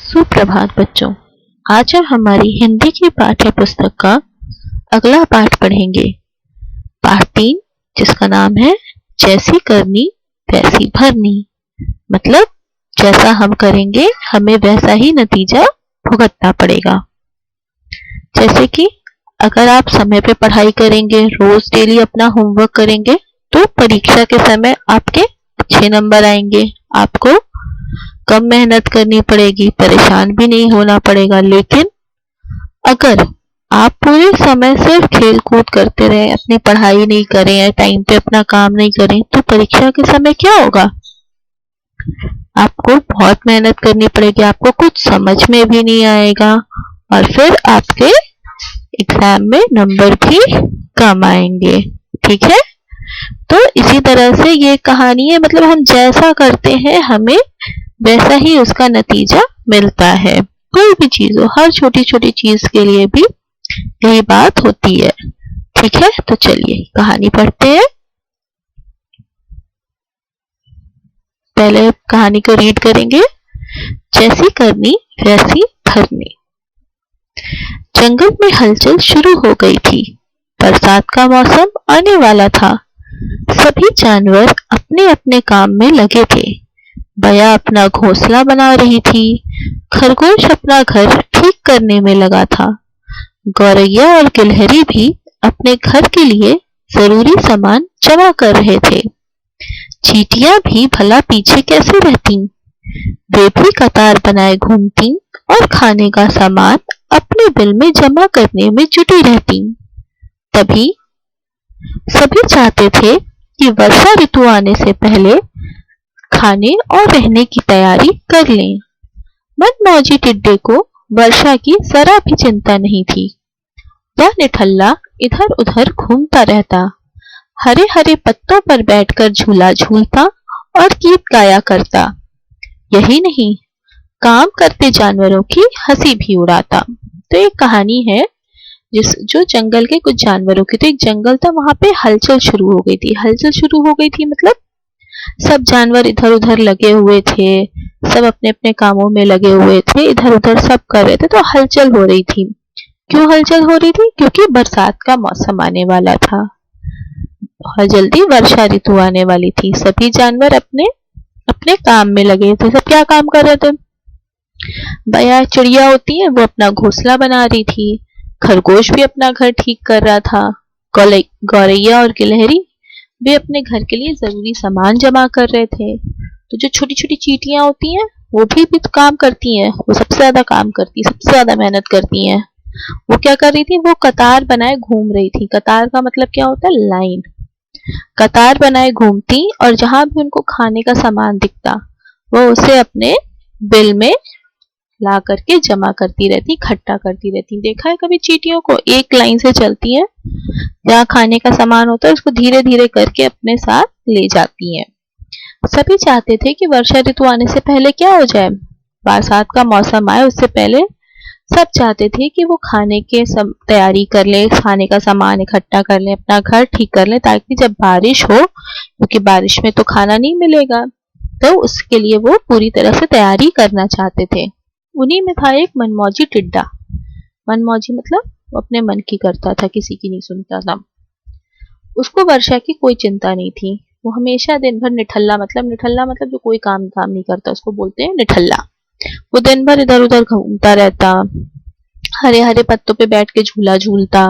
सुप्रभात बच्चों। आज हम हमारी हिंदी की पाठ्य पुस्तक का अगला पाठ पढ़ेंगे। पाठ 3, जिसका नाम है जैसी करनी वैसी भरनी। मतलब जैसा हम करेंगे हमें वैसा ही नतीजा भुगतना पड़ेगा। जैसे कि अगर आप समय पे पढ़ाई करेंगे, रोज डेली अपना होमवर्क करेंगे, तो परीक्षा के समय आपके अच्छे नंबर आएंगे। आपको कम मेहनत करनी पड़ेगी, परेशान भी नहीं होना पड़ेगा। लेकिन अगर आप पूरे समय सिर्फ खेल कूद करते रहे, अपनी पढ़ाई नहीं करें या टाइम पे अपना काम नहीं करें, तो परीक्षा के समय क्या होगा? आपको बहुत मेहनत करनी पड़ेगी, आपको कुछ समझ में भी नहीं आएगा और फिर आपके एग्जाम में नंबर भी कम आएंगे। ठीक है, तो इसी तरह से ये कहानी है। मतलब हम जैसा करते हैं हमें वैसा ही उसका नतीजा मिलता है। कोई भी चीज हो, हर छोटी छोटी चीज के लिए भी यही बात होती है। ठीक है, तो चलिए कहानी पढ़ते हैं। पहले कहानी को रीड करेंगे। जैसी करनी वैसी भरनी। जंगल में हलचल शुरू हो गई थी। बरसात का मौसम आने वाला था। सभी जानवर अपने अपने काम में लगे थे। बया अपना घोंसला बना रही थी। खरगोश अपना घर ठीक करने में लगा था। गौरैया और गिलहरी भी अपने घर के लिए जरूरी सामान जमा कर रहे थे। चींटियां भी भला पीछे कैसे रहती? वे भी कतार बनाए घूमती और खाने का सामान अपने बिल में जमा करने में जुटी रहती। तभी सभी चाहते थे कि वर्षा ऋतु आने से पहले खाने और रहने की तैयारी कर लें। मनमौजी टिड्डे को वर्षा की जरा भी चिंता नहीं थी। वह निठल्ला इधर उधर घूमता रहता, हरे हरे पत्तों पर बैठकर झूला झूलता और गीत गाया करता। यही नहीं, काम करते जानवरों की हंसी भी उड़ाता। तो एक कहानी है जो जंगल के कुछ जानवरों की। तो एक जंगल था, वहां पे हलचल शुरू हो गई थी। हलचल शुरू हो गई थी मतलब सब जानवर इधर उधर लगे हुए थे, सब अपने अपने कामों में लगे हुए थे, इधर उधर सब कर रहे थे। तो हलचल हो रही थी। क्यों हलचल हो रही थी? क्योंकि बरसात का मौसम आने वाला था, बहुत जल्दी वर्षा ऋतु आने वाली थी। सभी जानवर अपने अपने काम में लगे थे। सब क्या काम कर रहे थे? बया चिड़िया होती है, वो अपना घोंसला बना रही थी। खरगोश भी अपना घर ठीक कर रहा था। गौरैया और गिलहरी वे अपने घर के लिए जरूरी सामान जमा कर रहे थे। तो जो छोटी छोटी चींटियां होती हैं वो भी तो काम करती हैं। वो सबसे ज्यादा काम करती, सबसे ज्यादा मेहनत करती हैं। वो क्या कर रही थी? वो कतार बनाए घूम रही थी। कतार का मतलब क्या होता है? लाइन। कतार बनाए घूमती और जहां भी उनको खाने का सामान दिखता वो उसे अपने बिल में ला करके जमा करती रहती, इकट्ठा करती रहती। देखा है कभी चींटियों को? एक लाइन से चलती हैं, जहाँ खाने का सामान होता है उसको धीरे धीरे करके अपने साथ ले जाती हैं। सभी चाहते थे कि वर्षा ऋतु आने से पहले क्या हो जाए, बरसात का मौसम आए उससे पहले सब चाहते थे कि वो खाने के तैयारी कर ले, खाने का सामान इकट्ठा कर ले, अपना घर ठीक कर ले, ताकि जब बारिश हो, क्योंकि बारिश में तो खाना नहीं मिलेगा, तो उसके लिए वो पूरी तरह से तैयारी करना चाहते थे। उन्हीं में था एक मनमौजी टिड्डा। मनमौजी मतलब वो अपने मन की करता था, किसी की नहीं सुनता था। उसको वर्षा की कोई चिंता नहीं थी। वो हमेशा दिन भर निठल्ला मतलब जो कोई काम नहीं करता उसको बोलते हैं निठल्ला। वो दिन भर इधर उधर घूमता रहता, हरे हरे पत्तों पे बैठ के झूला झूलता,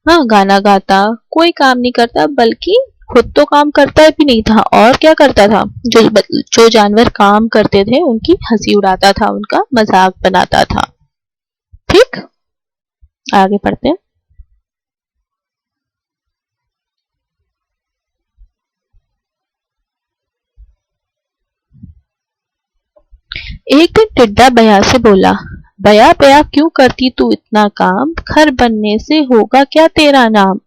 हाँ गाना गाता, कोई काम नहीं करता, बल्कि खुद तो काम करता भी नहीं था। और क्या करता था? जो जानवर काम करते थे उनकी हंसी उड़ाता था, उनका मजाक बनाता था। ठीक, आगे पढ़ते हैं। एक दिन टिड्डा बया से बोला, बया बया क्यों करती तू इतना काम? घर बनने से होगा क्या तेरा नाम?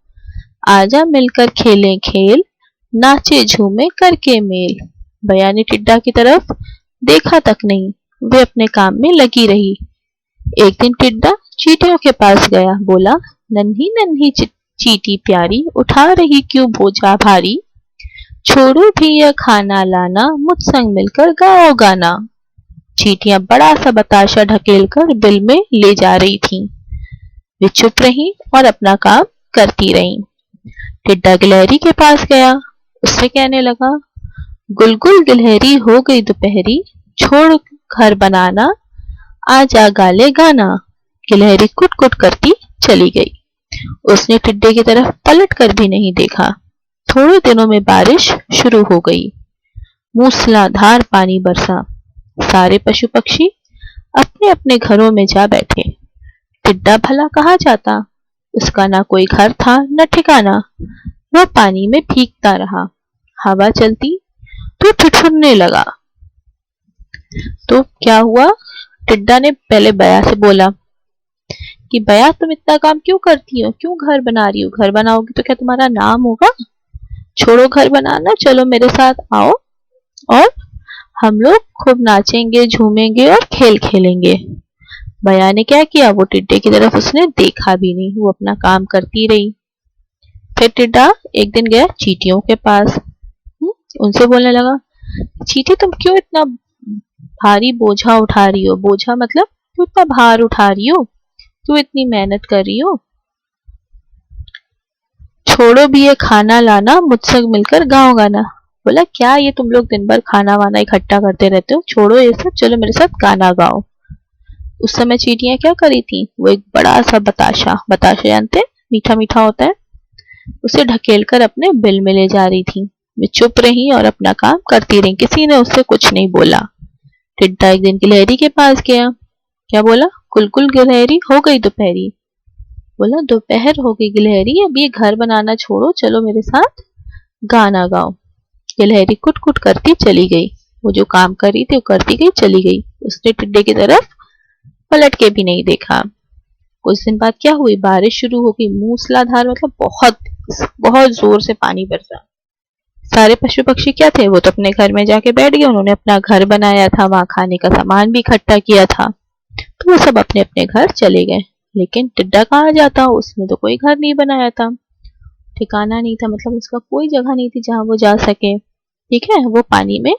आजा मिलकर खेलें खेल, नाचे झूमे करके मेल। बया ने टिड्डा की तरफ देखा तक नहीं, वे अपने काम में लगी रही। एक दिन टिड्डा चींटियों के पास गया, बोला, नन्ही नन्ही चींटी प्यारी, उठा रही क्यों बोझा भारी? छोड़ो भी यह खाना लाना, मुझ संग मिलकर गाओ गाना। चींटियां बड़ा सा बताशा ढकेल कर बिल में ले जा रही थीं। वे चुप रहीं और अपना काम करती रहीं। टिड्डा गिलहरी के पास गया। उससे कहने लगा, गुलगुल गिलहरी हो गई दोपहरी, छोड़ घर बनाना, आजा गा ले गाना। गिलहरी कुट कुट करती चली गई। उसने टिड्डे की तरफ पलट कर भी नहीं देखा। थोड़े दिनों में बारिश शुरू हो गई। मूसलाधार पानी बरसा। सारे पशु पक्षी अपने अपने घरों में जा बैठे। टिड्डा भला कहाँ जाता? उसका ना कोई घर था न ठिकाना। वह पानी में भीगता रहा। हवा चलती तो ठिठुरने लगा। तो क्या हुआ? टिड्डा ने पहले बया से बोला कि बया, तुम इतना काम क्यों करती हो? क्यों घर बना रही हो? घर बनाओगी तो क्या तुम्हारा नाम होगा? छोड़ो घर बनाना, चलो मेरे साथ आओ और हम लोग खूब नाचेंगे, झूमेंगे और खेल खेलेंगे। बया ने क्या किया? वो टिड्डे की तरफ उसने देखा भी नहीं। वो अपना काम करती रही। फिर टिड्डा एक दिन गया चींटियों के पास। उनसे बोलने लगा, चींटी, तुम क्यों इतना भारी बोझा उठा रही हो? बोझा मतलब क्यों इतना भार उठा रही हो? क्यों इतनी मेहनत कर रही हो? छोड़ो भी ये खाना लाना, मुझसे मिलकर गाँव गाना। बोला, क्या ये तुम लोग दिन भर खाना वाना इकट्ठा करते रहते हो? छोड़ो ये सब, चलो मेरे साथ गाना गाओ। उस समय चींटियां क्या करी थी? वो एक बड़ा सा बताशा, बताशा जानते, मीठा मीठा होता है, उसे ढकेल कर अपने बिल में ले जा रही थी। वे चुप रही और अपना काम करती रही। किसी ने उससे कुछ नहीं बोला। टिड्डा एक दिन गिलहरी के पास गया। क्या बोला? कुलकुल गिलहरी हो गई दोपहरी। बोला, दोपहर हो गई गिलहरी, अब ये घर बनाना छोड़ो, चलो मेरे साथ गाना गाओ। गिलहरी कुट कुट करती चली गई। वो जो काम कर रही थी वो करती गई, चली गई। उसने टिड्डे की तरफ पलट के भी नहीं देखा। कुछ दिन बाद क्या हुई? बारिश शुरू हो गई। मूसलाधार मतलब बहुत बहुत जोर से पानी बरसा। सारे पशु पक्षी क्या थे? वो तो अपने घर में जाके बैठ गए। उन्होंने अपना घर बनाया था, वहां खाने का सामान भी इकट्ठा किया था, तो वो सब अपने अपने घर चले गए। लेकिन टिड्डा कहाँ जाता? उसने तो कोई घर नहीं बनाया था, ठिकाना नहीं था, मतलब उसका कोई जगह नहीं थी जहां वो जा सके। ठीक है, वो पानी में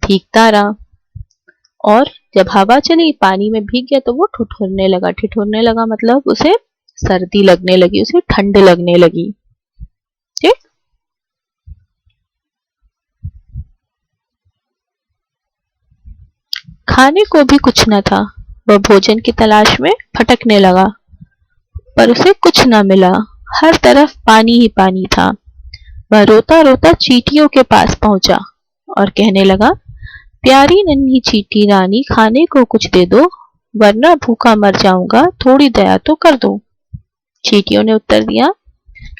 भीगता रहा और जब हवा चली पानी में भीग गया तो वो ठिठुरने लगा। ठिठुरने लगा मतलब उसे सर्दी लगने लगी, उसे ठंड लगने लगी। ठीक, खाने को भी कुछ न था। वह भोजन की तलाश में भटकने लगा, पर उसे कुछ न मिला। हर तरफ पानी ही पानी था। वह रोता रोता चींटियों के पास पहुंचा और कहने लगा, प्यारी नन्ही चींटी रानी, खाने को कुछ दे दो, वरना भूखा मर जाऊंगा, थोड़ी दया तो कर दो। चींटियों ने उत्तर दिया,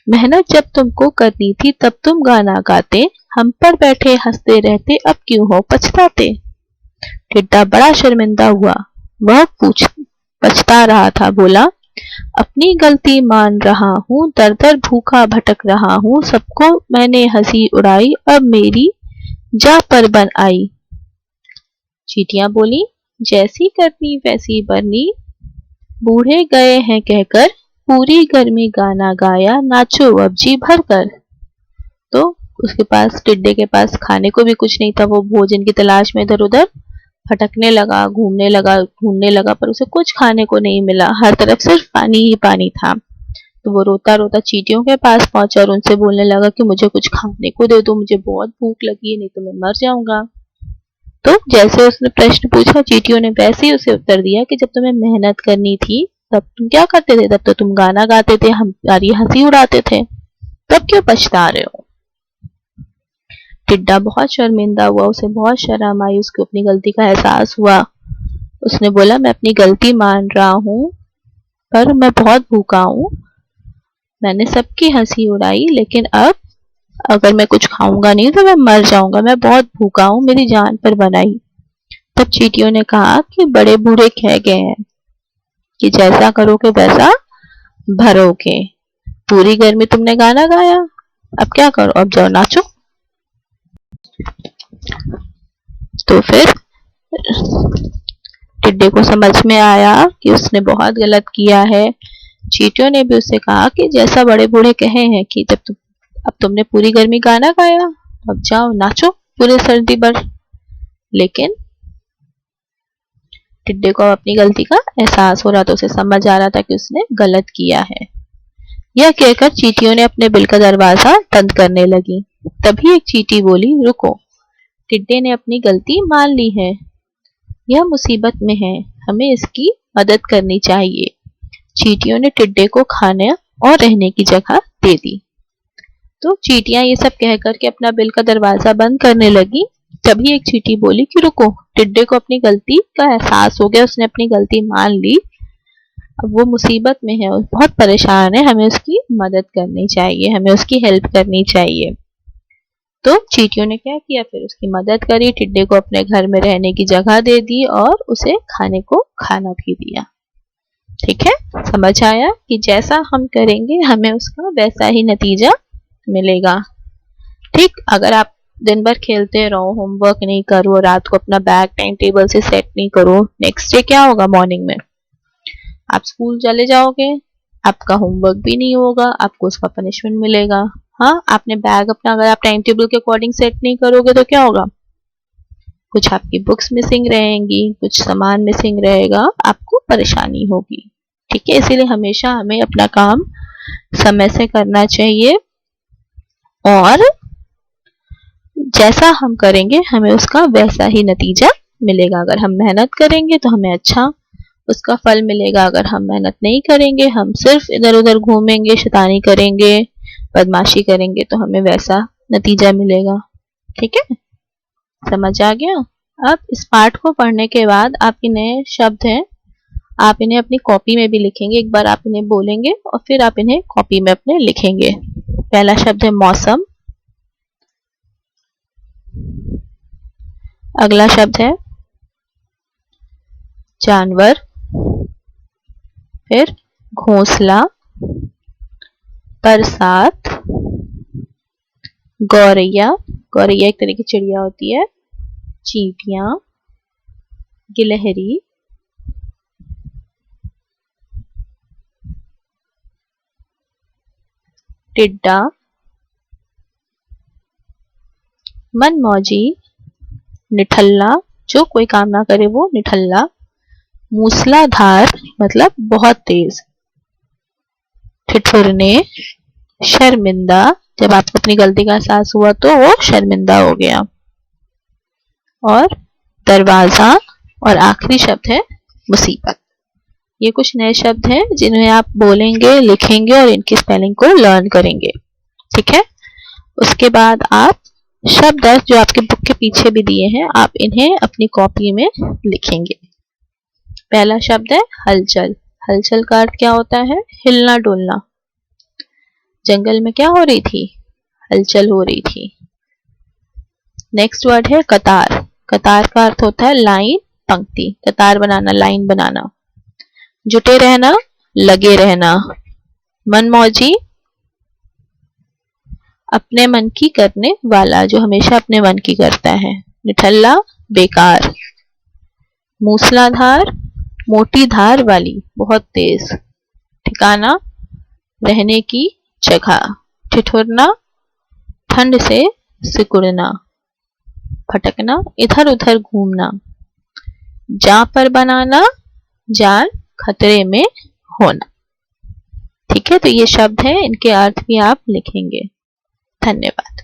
मेहनत जब तुमको करनी थी तब तुम गाना गाते, हम पर बैठे हंसते रहते, अब क्यों हो पछताते। टिड्डा बड़ा शर्मिंदा हुआ। वह पछता रहा था। बोला, अपनी गलती मान रहा हूँ, दर दर भूखा भटक रहा हूँ, सबको मैंने हंसी उड़ाई, अब मेरी जा पर बन आई। चींटियां बोली, जैसी करनी वैसी बरनी, बूढ़े गए हैं कहकर, पूरी गर्मी गाना गाया, नाचो अब जी भर कर। तो उसके पास, टिड्डे के पास खाने को भी कुछ नहीं था। वो भोजन की तलाश में इधर उधर भटकने लगा, घूमने लगा, ढूंढने लगा, पर उसे कुछ खाने को नहीं मिला। हर तरफ सिर्फ पानी ही पानी था। तो वो रोता रोता चींटियों के पास पहुंचा और उनसे बोलने लगा कि मुझे कुछ खाने को दे दो, मुझे बहुत भूख लगी है, नहीं तो मैं मर जाऊंगा। तो जैसे उसने प्रश्न पूछा, चींटियों ने वैसे ही उसे उत्तर दिया कि जब तुम्हें मेहनत करनी थी तब तुम क्या करते थे? तब तो तुम गाना गाते थे, हमारी हंसी उड़ाते थे, तब क्यों पछता रहे हो। टिड्डा बहुत शर्मिंदा हुआ, उसे बहुत शर्म आई, उसको अपनी गलती का एहसास हुआ। उसने बोला, मैं अपनी गलती मान रहा हूँ, पर मैं बहुत भूखा हूँ, मैंने सबकी हंसी उड़ाई, लेकिन अब अगर मैं कुछ खाऊंगा नहीं तो मैं मर जाऊंगा, मैं बहुत भूखा हूँ, मेरी जान पर बनाई। तब चींटियों ने कहा कि बड़े बूढ़े कह गए हैं कि जैसा करोगे वैसा भरोगे। पूरी गर्मी तुमने गाना गाया, अब क्या करो, अब जाओ नाचो। तो फिर टिड्डे को समझ में आया कि उसने बहुत गलत किया है। चींटियों ने भी उससे कहा कि जैसा बड़े बूढ़े कहे हैं कि अब तुमने पूरी गर्मी गाना गाया, अब जाओ नाचो पूरे सर्दी भर। लेकिन टिड्डे को अपनी गलती का एहसास हो रहा था, उसे समझ आ रहा था कि उसने गलत किया है। यह कहकर चींटियों ने अपने बिल का दरवाजा बंद करने लगी। तभी एक चींटी बोली, रुको, टिड्डे ने अपनी गलती मान ली है, यह मुसीबत में है, हमें इसकी मदद करनी चाहिए। चींटियों ने टिड्डे को खाने और रहने की जगह दे दी। तो चींटियां ये सब कहकर के अपना बिल का दरवाजा बंद करने लगी। तभी एक चींटी बोली कि रुको, टिड्डे को अपनी गलती का एहसास हो गया, उसने अपनी गलती मान ली, अब वो मुसीबत में है और बहुत परेशान है, हमें उसकी मदद करनी चाहिए, हमें उसकी हेल्प करनी चाहिए। तो चींटियों ने क्या किया, फिर उसकी मदद करी, टिड्डे को अपने घर में रहने की जगह दे दी और उसे खाने को खाना भी दिया। ठीक है, समझ आया कि जैसा हम करेंगे हमें उसका वैसा ही नतीजा मिलेगा। ठीक, अगर आप दिन भर खेलते रहो, होमवर्क नहीं करो, रात को अपना बैग टाइम टेबल से सेट नहीं करो, नेक्स्ट डे क्या होगा, मॉर्निंग में आप स्कूल चले जाओगे, आपका होमवर्क भी नहीं होगा, आपको उसका पनिशमेंट मिलेगा। हाँ, आपने बैग अपना अगर आप टाइम टेबल के अकॉर्डिंग सेट नहीं करोगे तो क्या होगा, कुछ आपकी बुक्स मिसिंग रहेंगी, कुछ सामान मिसिंग रहेगा, आपको परेशानी होगी। ठीक है, इसीलिए हमेशा हमें अपना काम समय से करना चाहिए और जैसा हम करेंगे हमें उसका वैसा ही नतीजा मिलेगा। अगर हम मेहनत करेंगे तो हमें अच्छा उसका फल मिलेगा, अगर हम मेहनत नहीं करेंगे, हम सिर्फ इधर उधर घूमेंगे, शैतानी करेंगे, बदमाशी करेंगे, तो हमें वैसा नतीजा मिलेगा। ठीक है, समझ आ गया। अब इस पाठ को पढ़ने के बाद आपके नए शब्द हैं, आप इन्हें अपनी कॉपी में भी लिखेंगे। एक बार आप इन्हें बोलेंगे और फिर आप इन्हें कॉपी में अपने लिखेंगे। पहला शब्द है मौसम, अगला शब्द है जानवर, फिर घोंसला, बरसात, गौरैया, गौरैया एक तरह की चिड़िया होती है, चींटियां, गिलहरी, टिड्डा, मनमौजी, निठल्ला, जो कोई काम ना करे वो निठल्ला, मूसलाधार मतलब बहुत तेज, ठिठुरने, शर्मिंदा, जब आपको अपनी गलती का एहसास हुआ तो वो शर्मिंदा हो गया, और दरवाजा, और आखिरी शब्द है मुसीबत। ये कुछ नए शब्द हैं जिन्हें आप बोलेंगे, लिखेंगे और इनकी स्पेलिंग को लर्न करेंगे। ठीक है, उसके बाद आप शब्द अर्थ जो आपके बुक के पीछे भी दिए हैं, आप इन्हें अपनी कॉपी में लिखेंगे। पहला शब्द है हलचल। हलचल का अर्थ क्या होता है, हिलना डुलना। जंगल में क्या हो रही थी, हलचल हो रही थी। नेक्स्ट वर्ड है कतार। कतार का अर्थ होता है लाइन, पंक्ति, कतार बनाना, लाइन बनाना। जुटे रहना, लगे रहना। मनमौजी, अपने मन की करने वाला, जो हमेशा अपने मन की करता है। निठल्ला, बेकार। मूसलाधार, मोटी धार वाली, बहुत तेज। ठिकाना, रहने की जगह। ठिठुरना, ठंड से सिकुड़ना। भटकना, इधर उधर घूमना। जान पर बनाना, जान खतरे में होना। ठीक है, तो ये शब्द हैं, इनके अर्थ भी आप लिखेंगे। धन्यवाद।